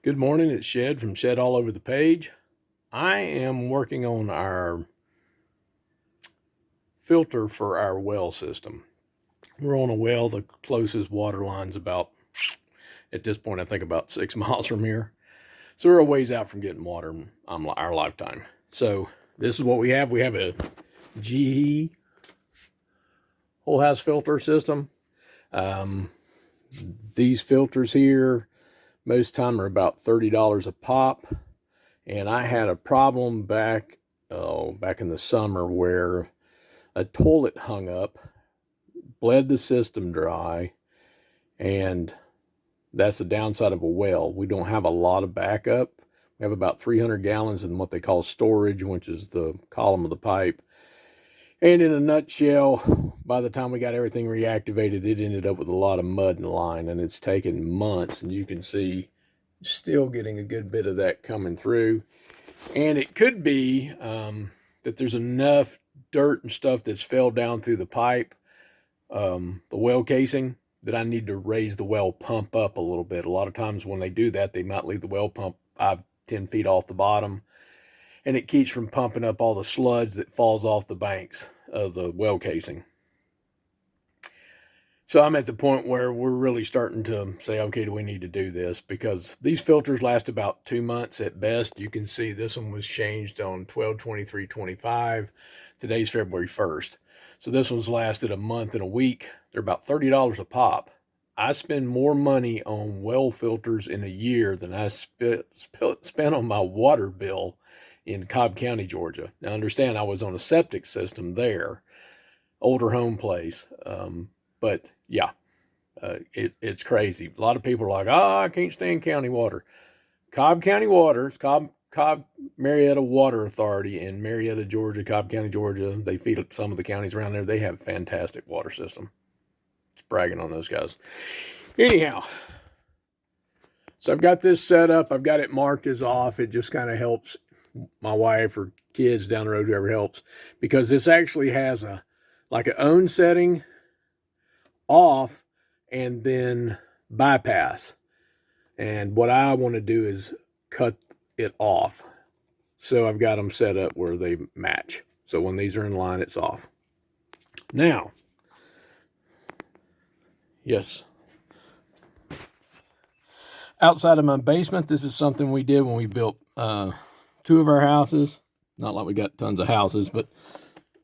Good morning, it's Shed from Shed All Over the Page. I am working on our filter for our well system. We're on a well, the closest water line's about, at this point, I think about 6 miles from here. So we're a ways out from getting water in our lifetime. So this is what we have. We have a GE whole house filter system. These filters here, most time are about $30 a pop. And I had a problem back in the summer where a toilet hung up, bled the system dry, and that's the downside of a well. We don't have a lot of backup. We have about 300 gallons in what they call storage, which is the column of the pipe. And in a nutshell, by the time we got everything reactivated, it ended up with a lot of mud in the line, and it's taken months, and you can see still getting a good bit of that coming through. And it could be that there's enough dirt and stuff that's fell down through the pipe, the well casing, that I need to raise the well pump up a little bit. A lot of times when they do that, they might leave the well pump 5-10 feet off the bottom, and it keeps from pumping up all the sludge that falls off the banks of the well casing. So I'm at the point where we're really starting to say, okay, do we need to do this? Because these filters last about 2 months at best. You can see this one was changed on 12/23/25. Today's February 1st. So this one's lasted a month and a week. They're about $30 a pop. I spend more money on well filters in a year than I spent on my water bill in Cobb County, Georgia. Now understand, I was on a septic system there, older home place. But yeah, it's crazy. A lot of people are like, I can't stand county water. Cobb County Water, Cobb Marietta Water Authority in Marietta, Georgia, Cobb County, Georgia. They feed some of the counties around there. They have a fantastic water system. It's bragging on those guys. Anyhow, so I've got this set up. I've got it marked as off. It just kind of helps my wife or kids down the road, whoever helps, because this actually has an on setting, off, and then bypass. And what I want to do is cut it off. So I've got them set up where they match. So when these are in line, it's off. Now, yes, outside of my basement, this is something we did when we built 2 of our houses. Not like we got tons of houses, but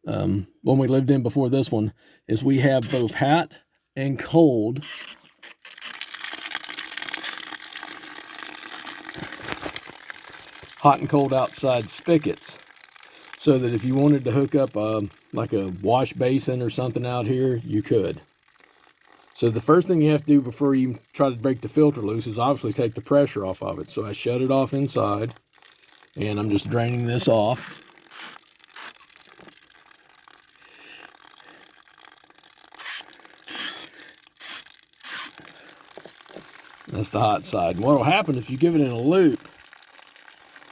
when we lived in before this one, is we have both hot and cold hot and cold outside spigots, so that if you wanted to hook up like a wash basin or something out here, you could. So the first thing you have to do before you try to break the filter loose is obviously take the pressure off of it. So I shut it off inside, and I'm just draining this off. That's the hot side. And what will happen if you give it in a loop,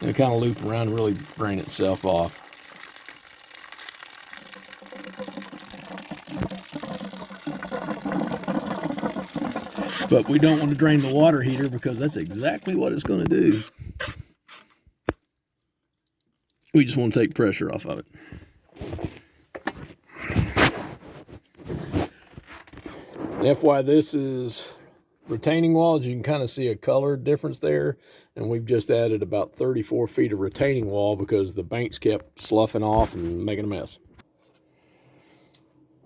it'll kind of loop around and really drain itself off. But we don't want to drain the water heater, because that's exactly what it's going to do. We just want to take pressure off of it. FYI, this is retaining walls. You can kind of see a color difference there, and we've just added about 34 feet of retaining wall because the banks kept sloughing off and making a mess.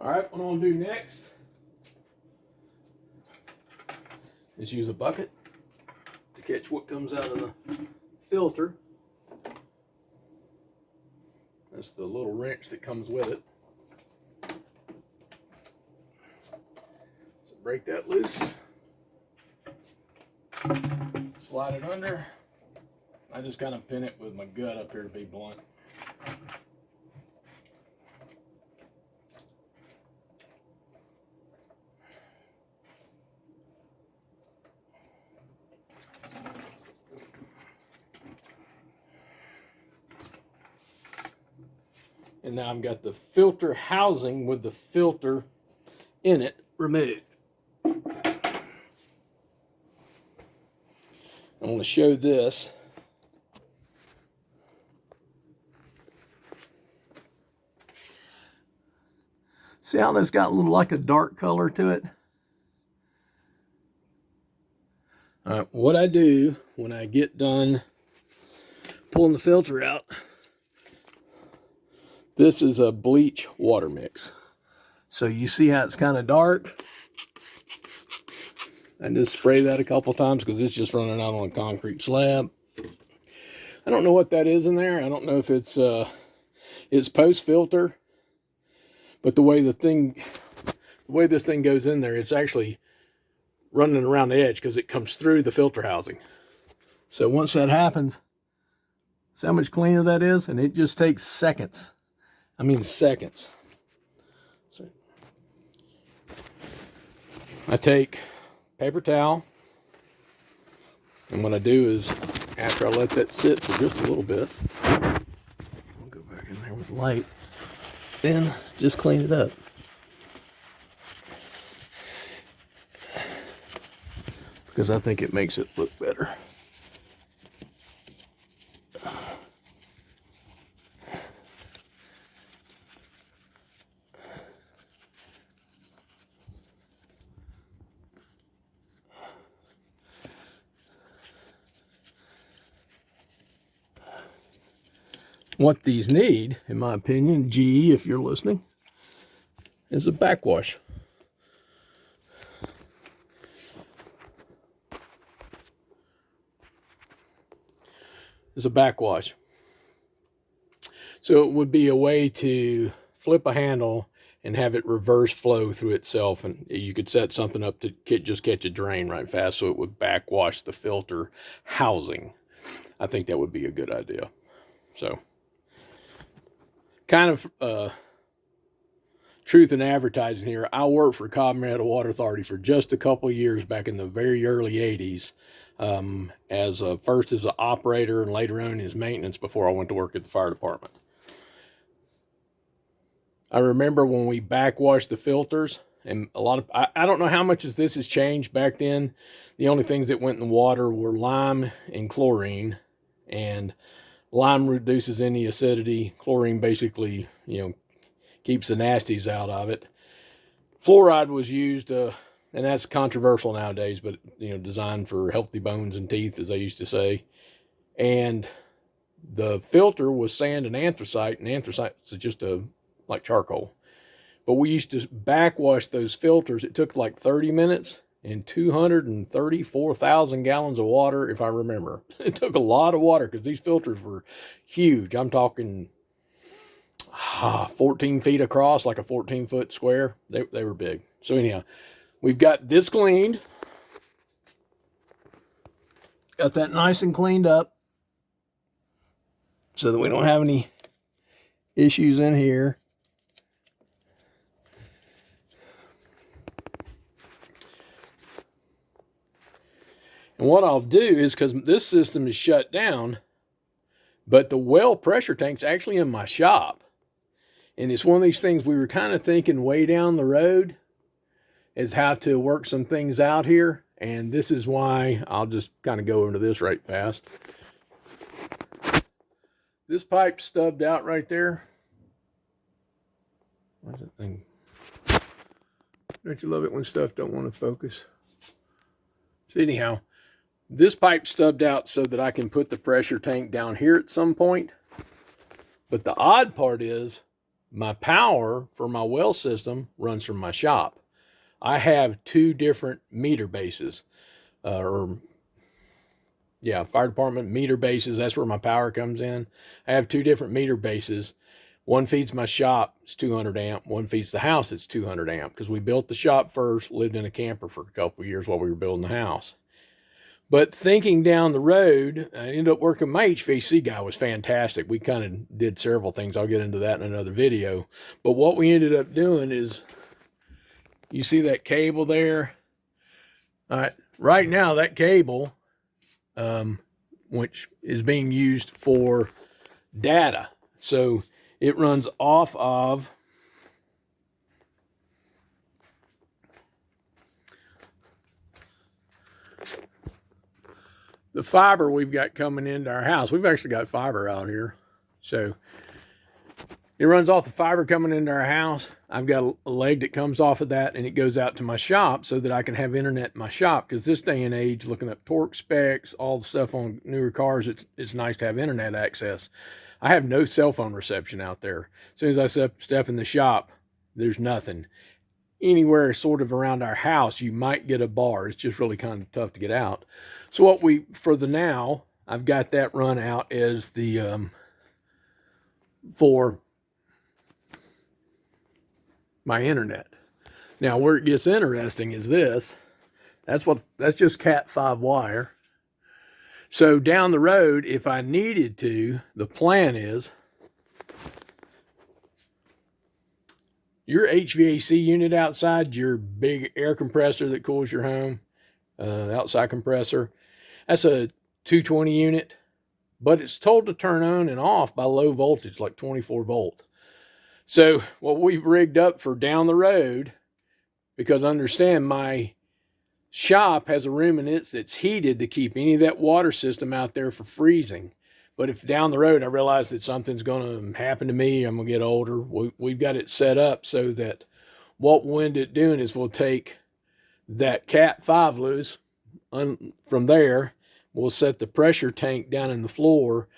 All right, what I'm gonna do next is use a bucket to catch what comes out of the filter. That's the little wrench that comes with it. So break that loose. Slide it under. I just kind of pin it with my gut up here to be blunt. And now I've got the filter housing with the filter in it removed. I want to show this. See how this got a little like a dark color to it? All right, what I do when I get done pulling the filter out, this is a bleach water mix. So you see how it's kind of dark? I just spray that a couple times because it's just running out on a concrete slab. I don't know what that is in there. I don't know if it's post filter, but the way this thing goes in there, it's actually running around the edge because it comes through the filter housing. So once that happens, see how much cleaner that is? And it just takes seconds. I mean seconds. So I take paper towel, and what I do is, after I let that sit for just a little bit, I'll go back in there with light, then just clean it up. Because I think it makes it look better. What these need, in my opinion, GE, if you're listening, is a backwash. Is a backwash. So it would be a way to flip a handle and have it reverse flow through itself, and you could set something up to just catch a drain right fast, so it would backwash the filter housing. I think that would be a good idea. So, kind of truth in advertising here. I worked for Cobb Meadow Water Authority for just a couple of years back in the very early 80s. First as an operator and later on as maintenance before I went to work at the fire department. I remember when we backwashed the filters, and I don't know how much this has changed. Back then, the only things that went in the water were lime and chlorine, and lime reduces any acidity. Chlorine basically, keeps the nasties out of it. Fluoride was used, and that's controversial nowadays, but designed for healthy bones and teeth, as they used to say. And the filter was sand and anthracite is just like charcoal. But we used to backwash those filters. It took like 30 minutes and 234,000 gallons of water, if I remember. It took a lot of water because these filters were huge. I'm talking 14 feet across, like a 14-foot square. They were big. So anyhow, we've got this cleaned. Got that nice and cleaned up so that we don't have any issues in here. And what I'll do is, because this system is shut down, but the well pressure tank's actually in my shop. And it's one of these things we were kind of thinking way down the road is how to work some things out here. And this is why I'll just kind of go into this right fast. This pipe stubbed out right there. Where's that thing? Don't you love it when stuff don't want to focus? So anyhow, this pipe stubbed out so that I can put the pressure tank down here at some point. But the odd part is my power for my well system runs from my shop. I have two different meter bases, fire department meter bases. That's where my power comes in. I have two different meter bases. One feeds my shop, it's 200 amp. One feeds the house, it's 200 amp. Because we built the shop first, lived in a camper for a couple of years while we were building the house. But thinking down the road, I ended up working, my HVAC guy was fantastic. We kind of did several things. I'll get into that in another video. But what we ended up doing is, you see that cable there? All right, right now that cable, which is being used for data. So it runs off of the fiber we've got coming into our house, we've actually got fiber out here. So it runs off the fiber coming into our house. I've got a leg that comes off of that, and it goes out to my shop so that I can have internet in my shop. Because this day and age, looking up torque specs, all the stuff on newer cars, it's nice to have internet access. I have no cell phone reception out there. As soon as I step in the shop, there's nothing. Anywhere sort of around our house, you might get a bar. It's just really kind of tough to get out. So for the now, I've got that run out as the, for my internet. Now, where it gets interesting is this. That's just Cat 5 wire. So down the road, if I needed to, the plan is your HVAC unit outside, your big air compressor that cools your home, outside compressor, that's a 220 unit, but it's told to turn on and off by low voltage, like 24 volt. So what we've rigged up for down the road, because understand my shop has a room in it that's heated to keep any of that water system out there for freezing. But if down the road I realize that something's going to happen to me, I'm going to get older, we've got it set up so that what we'll end up doing is we'll take that Cat 5 loose. From there, we'll set the pressure tank down in the floor,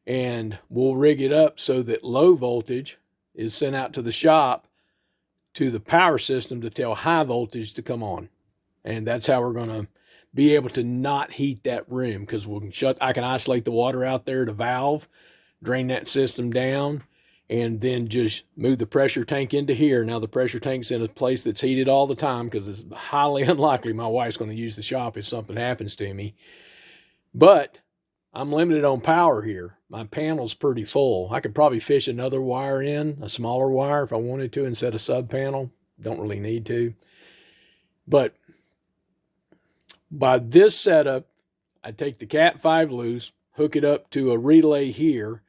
and we'll rig it up so that low voltage is sent out to the shop to the power system to tell high voltage to come on. And that's how we're going to be able to not heat that room, because I can isolate the water out there to valve, drain that system down, and then just move the pressure tank into here. Now the pressure tank's in a place that's heated all the time, because it's highly unlikely my wife's going to use the shop if something happens to me. But I'm limited on power here. My panel's pretty full. I could probably fish another wire in, a smaller wire if I wanted to, instead of sub panel. Don't really need to. But by this setup, I take the Cat 5 loose, hook it up to a relay here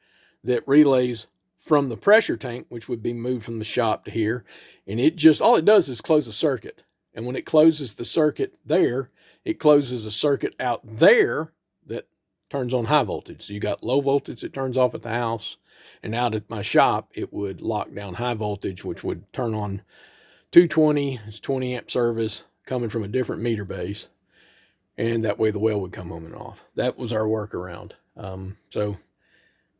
that relays from the pressure tank, which would be moved from the shop to here. And all it does is close a circuit. And when it closes the circuit there, it closes a circuit out there that turns on high voltage. So you got low voltage that turns off at the house, and out at my shop, it would lock down high voltage, which would turn on 220, it's 20 amp service coming from a different meter base. And that way the well would come on and off. That was our workaround. So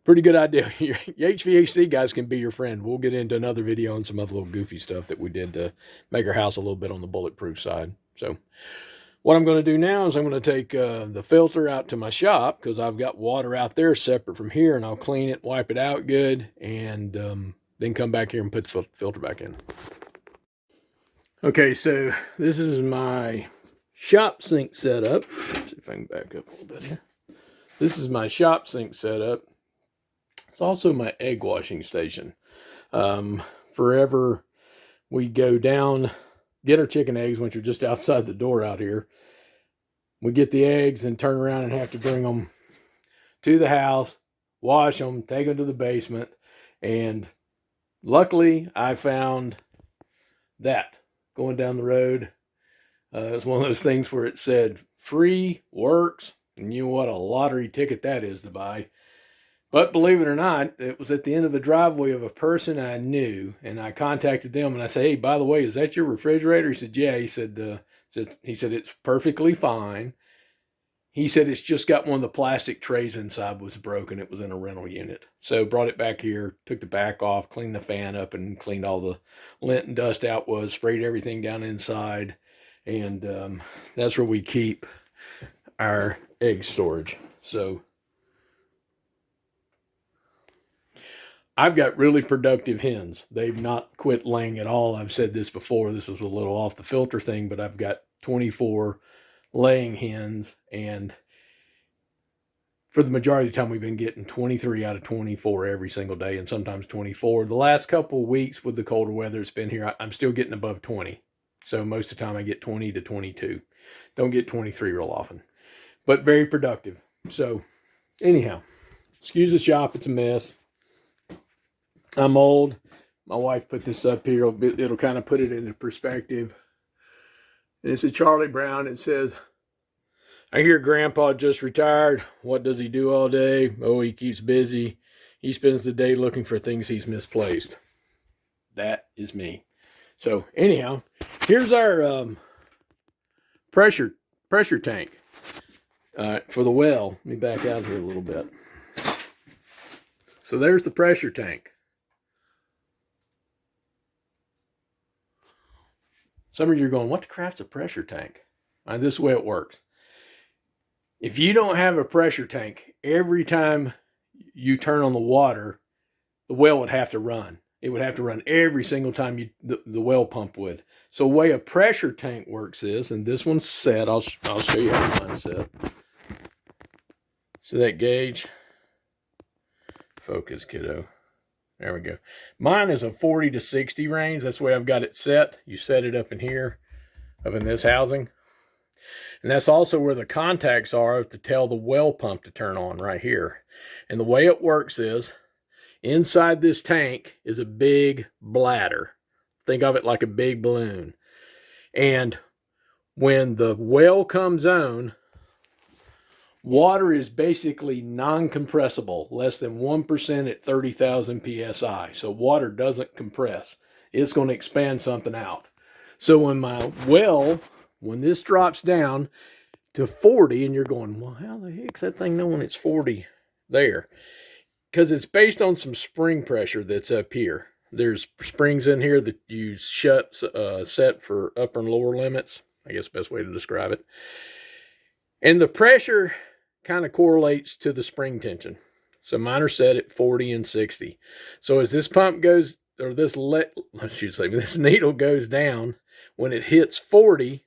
pretty good idea. Your HVAC guys can be your friend. We'll get into another video on some other little goofy stuff that we did to make our house a little bit on the bulletproof side. So what I'm going to do now is I'm going to take the filter out to my shop, because I've got water out there separate from here, and I'll clean it, wipe it out good, and then come back here and put the filter back in. Okay, so this is my shop sink setup. Let's see if I can back up a little bit here. This is my shop sink setup. It's also my egg washing station. Forever we go down, get our chicken eggs once you're just outside the door out here. We get the eggs and turn around and have to bring them to the house, wash them, take them to the basement. And luckily I found that going down the road. It's one of those things where it said free works, and you know what a lottery ticket that is to buy. But believe it or not, it was at the end of the driveway of a person I knew, and I contacted them and I said, "Hey, by the way, is that your refrigerator?" He said, "Yeah." He said, "It's perfectly fine." He said, "It's just got one of the plastic trays inside was broken. It was in a rental unit." So brought it back here, took the back off, cleaned the fan up, and cleaned all the lint and dust out, sprayed everything down inside. And that's where we keep our egg storage. So I've got really productive hens. They've not quit laying at all. I've said this before. This is a little off the filter thing, but I've got 24 laying hens, and for the majority of the time we've been getting 23 out of 24 every single day, and sometimes 24. The last couple of weeks with the colder weather it's been here, I'm still getting above 20. So most of the time I get 20 to 22. Don't get 23 real often, but very productive. So anyhow, excuse the shop. It's a mess. I'm old. My wife put this up here. It'll kind of put it into perspective. And it's a Charlie Brown. It says, I hear Grandpa just retired. What does he do all day? Oh, he keeps busy. He spends the day looking for things he's misplaced. That is me. So anyhow, here's our pressure tank for the well. Let me back out here a little bit. So there's the pressure tank. Some of you are going, what the crap's a pressure tank? This is the way it works. If you don't have a pressure tank, every time you turn on the water, the well would have to run. It would have to run every single time the well pump would. So the way a pressure tank works is, and this one's set. I'll show you how mine's set. See that gauge? Focus, kiddo. There we go. Mine is a 40 to 60 range. That's the way I've got it set. You set it up in here, up in this housing. And that's also where the contacts are to tell the well pump to turn on right here. And the way it works is, inside this tank is a big bladder. Think of it like a big balloon. And when the well comes on, water is basically non-compressible, less than 1% at 30,000 psi. So water doesn't compress. It's going to expand something out. So when this drops down to 40, and you're going, well, how the heck's that thing knowing it's 40 there? Because it's based on some spring pressure that's up here. There's springs in here that you set for upper and lower limits. I guess the best way to describe it. And the pressure kind of correlates to the spring tension. So mine are set at 40 and 60. So as this pump goes, or this needle goes down, when it hits 40,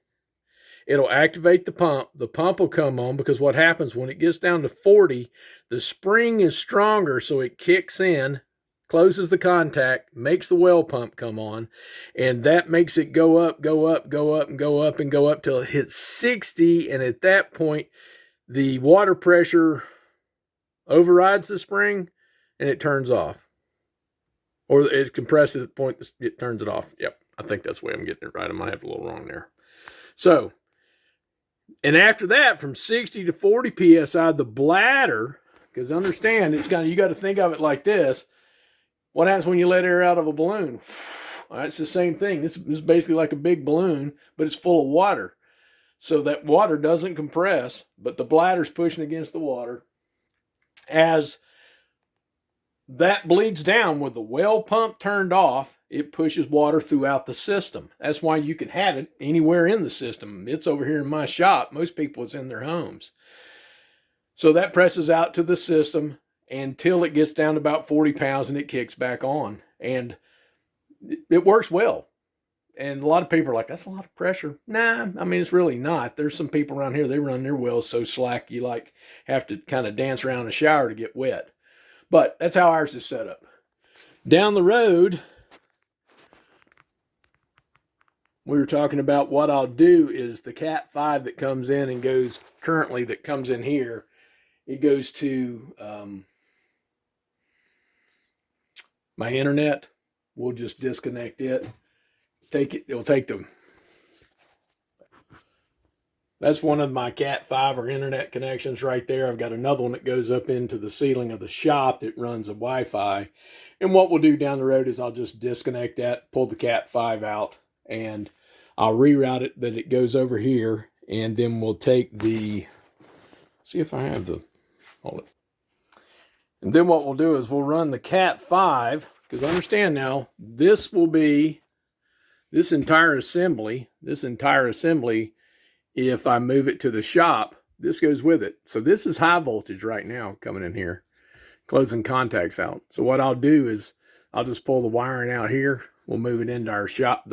it'll activate the pump. The pump will come on, because what happens when it gets down to 40, the spring is stronger, so it kicks in, closes the contact, makes the well pump come on, and that makes it go up, go up, go up, and go up, and go up till it hits 60, and at that point, the water pressure overrides the spring, and it turns off. Or it compresses at the point it turns it off. Yep, I think that's the way I'm getting it right. I might have a little wrong there. So, and after that, from 60 to 40 psi, the bladder, because understand, you got to think of it like this. What happens when you let air out of a balloon? All right, it's the same thing. This is basically like a big balloon, but it's full of water. So that water doesn't compress, but the bladder's pushing against the water. As that bleeds down, with the well pump turned off, it pushes water throughout the system. That's why you can have it anywhere in the system. It's over here in my shop. Most people, it's in their homes. So that presses out to the system until it gets down to about 40 pounds, and it kicks back on. And it works well. And a lot of people are like, that's a lot of pressure. Nah, I mean, it's really not. There's some people around here, they run their wells so slack, you have to kind of dance around a shower to get wet. But that's how ours is set up. Down the road, we were talking about what I'll do is the Cat 5 that comes in and goes currently, that comes in here, it goes to my internet. We'll just disconnect it. It'll take them. That's one of my Cat 5 or internet connections right there. I've got another one that goes up into the ceiling of the shop that runs a Wi-Fi. And what we'll do down the road is I'll just disconnect that, pull the Cat 5 out, and I'll reroute it that it goes over here. And then we'll take see if I have hold it. And then what we'll do is we'll run the Cat 5, because understand now, this will be this entire assembly, if I move it to the shop, this goes with it. So this is high voltage right now coming in here, closing contacts out. So what I'll do is I'll just pull the wiring out here. We'll move it into our shop,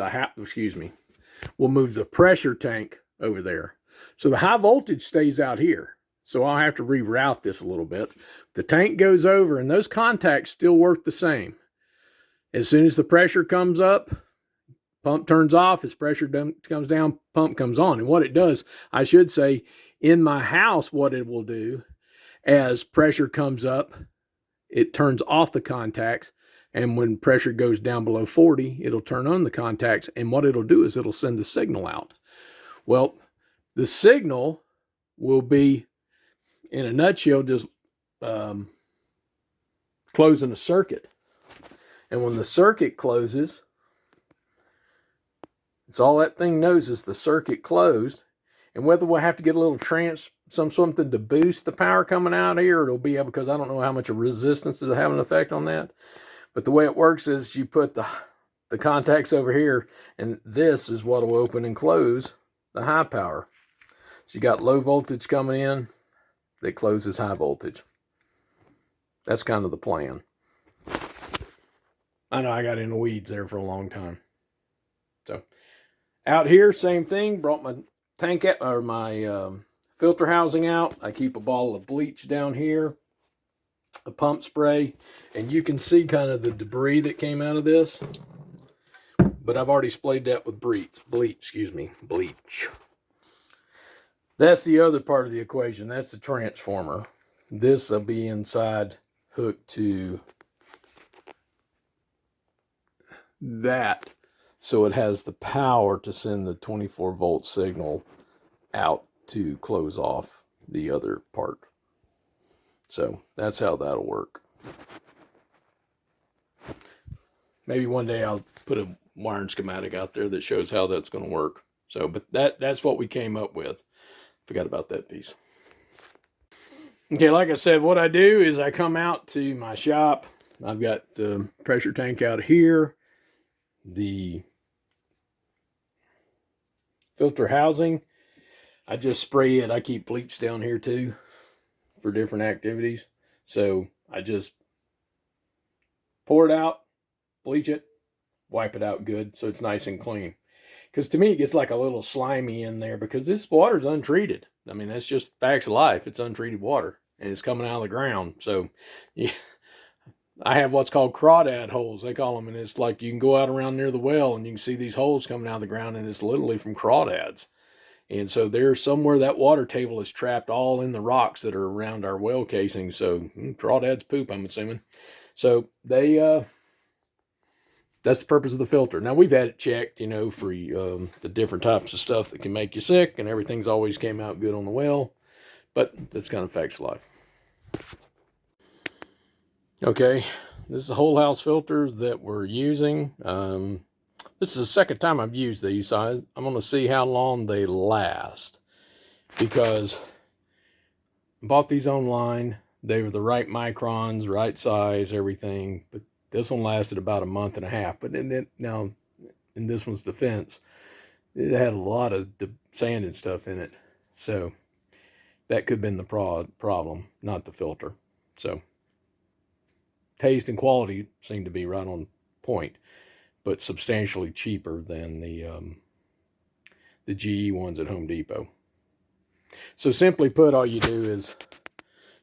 we'll move the pressure tank over there. So the high voltage stays out here. So I'll have to reroute this a little bit. The tank goes over, and those contacts still work the same. As soon as the pressure comes up, pump turns off. As pressure comes down, pump comes on. And what it does, I should say, in my house, what it will do, as pressure comes up, it turns off the contacts. And when pressure goes down below 40, it'll turn on the contacts. And what it'll do is it'll send a signal out. Well, the signal will be, in a nutshell, just closing a circuit. And when the circuit closes, it's all that thing knows is the circuit closed. And whether we'll have to get a little something to boost the power coming out here, it'll be because I don't know how much of resistance is having an effect on that. But the way it works is you put the contacts over here, and this is what will open and close the high power. So you got low voltage coming in that closes high voltage. That's kind of the plan. I know I got in the weeds there for a long time. So out here, same thing. Brought my tank or my filter housing out. I keep a bottle of bleach down here, a pump spray, and you can see kind of the debris that came out of this. But I've already sprayed that with bleach. That's the other part of the equation. That's the transformer. This will be inside hooked to that, so it has the power to send the 24-volt signal out to close off the other part. So that's how that'll work. Maybe one day I'll put a wiring schematic out there that shows how that's going to work. So, but that's what we came up with. Forgot about that piece. Okay, like I said, what I do is I come out to my shop. I've got the pressure tank out here, the filter housing. I just spray it. I keep bleach down here too for different activities. So I just pour it out, bleach it, wipe it out good so it's nice and clean. Because to me, it gets like a little slimy in there because this water's untreated. I mean, that's just facts of life. It's untreated water, and it's coming out of the ground. So, yeah, I have what's called crawdad holes, they call them, and it's like you can go out around near the well, and you can see these holes coming out of the ground, and it's literally from crawdads. And so there's somewhere that water table is trapped all in the rocks that are around our well casing. So, crawdads poop, I'm assuming. So, that's the purpose of the filter. Now, we've had it checked, for the different types of stuff that can make you sick, and everything's always came out good on the well. But that's kind of facts of life. Okay, this is the whole house filters that we're using. This is the second time I've used these, so I'm going to see how long they last. Because I bought these online. They were the right microns, right size, everything. But this one lasted about a month and a half. But now, in this one's defense, it had a lot of sand and stuff in it. So that could have been the problem, not the filter. So taste and quality seem to be right on point, but substantially cheaper than the GE ones at Home Depot. So simply put, all you do is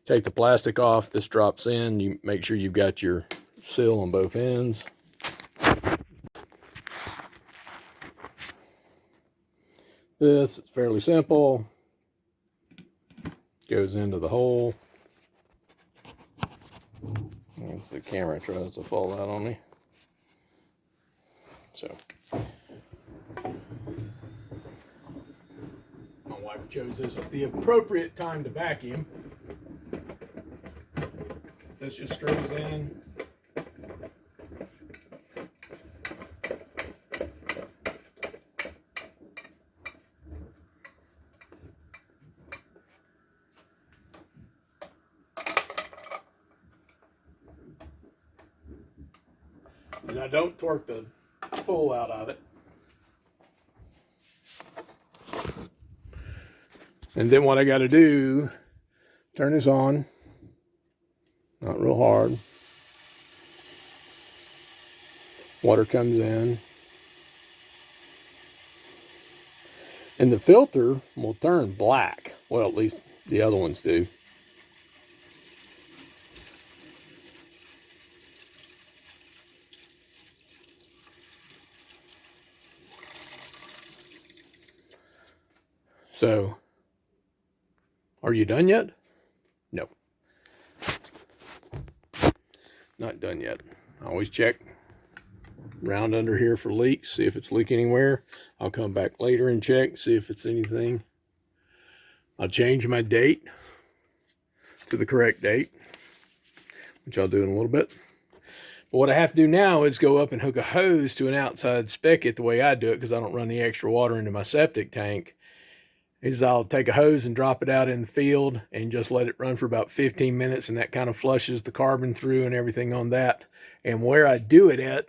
take the plastic off. This drops in. You make sure you've got your seal on both ends. This is fairly simple. Goes into the hole. As the camera tries to fall out on me. So my wife chose this as the appropriate time to vacuum. This just screws in. And I don't torque the full out of it. And then what I got to do, turn this on. Not real hard. Water comes in. And the filter will turn black. Well, at least the other ones do. So, are you done yet? No. Not done yet. I always check around under here for leaks, see if it's leaking anywhere. I'll come back later and check, see if it's anything. I'll change my date to the correct date, which I'll do in a little bit. But what I have to do now is go up and hook a hose to an outside spigot the way I do it, because I don't run the extra water into my septic tank. Is I'll take a hose and drop it out in the field and just let it run for about 15 minutes, and that kind of flushes the carbon through and everything on that. And where I do it at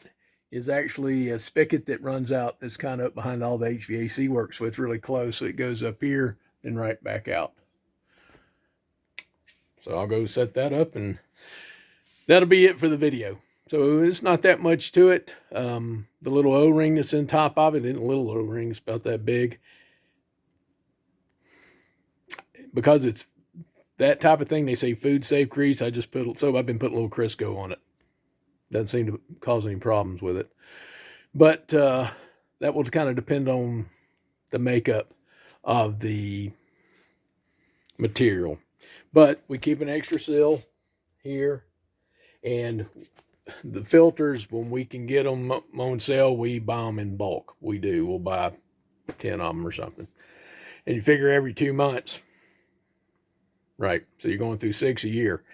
is actually a spigot that runs out that's kind of up behind all the HVAC work, so it's really close. So it goes up here and right back out. So I'll go set that up, and that'll be it for the video. So it's not that much to it. The little O-ring that's in top of it, isn't a little O-ring, it's about that big. Because it's that type of thing, they say food safe grease. I've been putting a little Crisco on it. Doesn't seem to cause any problems with it. But that will kind of depend on the makeup of the material. But we keep an extra seal here. And the filters, when we can get them on sale, we buy them in bulk. We do. We'll buy 10 of them or something. And you figure every 2 months. Right, so you're going through 6 a year.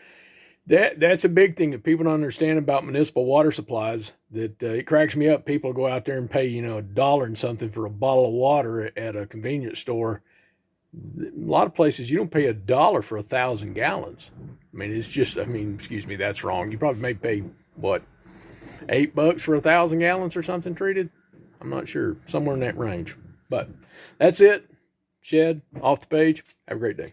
That's a big thing that people don't understand about municipal water supplies. That it cracks me up. People go out there and pay, $1 and something for a bottle of water at a convenience store. A lot of places you don't pay $1 for 1,000 gallons. I mean, it's just, excuse me, that's wrong. You probably may pay what, $8 for 1,000 gallons or something treated. I'm not sure, somewhere in that range. But that's it. Shed off the page. Have a great day.